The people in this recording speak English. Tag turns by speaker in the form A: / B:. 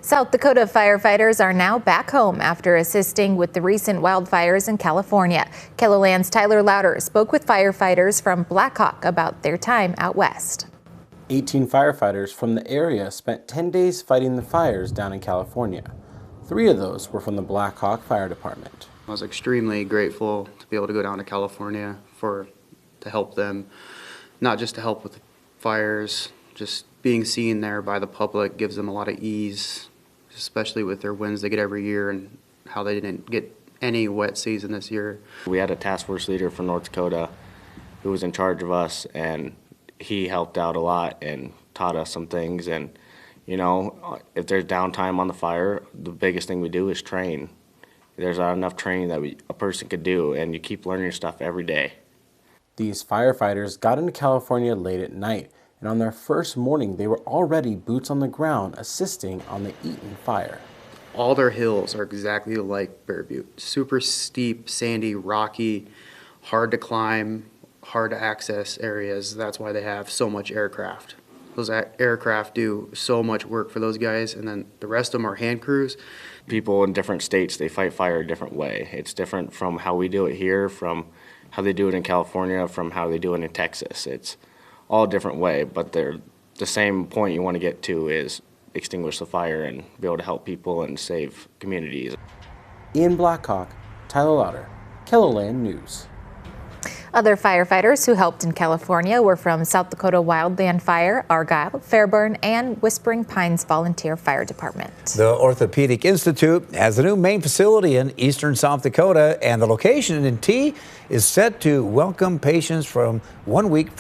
A: South Dakota firefighters are now back home after assisting with the recent wildfires in California. KELOLAND's Tyler Louder spoke with firefighters from Blackhawk about their time out west.
B: 18 firefighters from the area spent 10 days fighting the fires down in California. 3 of those were from the Blackhawk Fire Department.
C: I was extremely grateful to be able to go down to California to help them, not just to help with the fires, just being seen there by the public gives them a lot of ease, especially with their wins they get every year and how they didn't get any wet season this year.
D: We had a task force leader from North Dakota who was in charge of us, and he helped out a lot and taught us some things. And you know, if there's downtime on the fire, the biggest thing we do is train. There's not enough training that a person could do, and you keep learning stuff every day.
B: These firefighters got into California late at night, and on their first morning they were already boots on the ground assisting on the Eaton fire.
C: All their hills are exactly like Bear Butte. Super steep, sandy, rocky, hard to climb, hard to access areas. That's why they have so much aircraft. Those aircraft do so much work for those guys, and then the rest of them are hand crews.
D: People in different states, they fight fire a different way. It's different from how we do it here, from how they do it in California, from how they do it in Texas. It's all a different way, but they're the same point you want to get to is extinguish the fire and be able to help people and save communities.
B: In Blackhawk, Tyler Louder, KELOLAND News.
A: Other firefighters who helped in California were from South Dakota Wildland Fire, Argyle, Fairburn, and Whispering Pines Volunteer Fire Department.
E: The Orthopedic Institute has a new main facility in eastern South Dakota, and the location in T is set to welcome patients from 1 week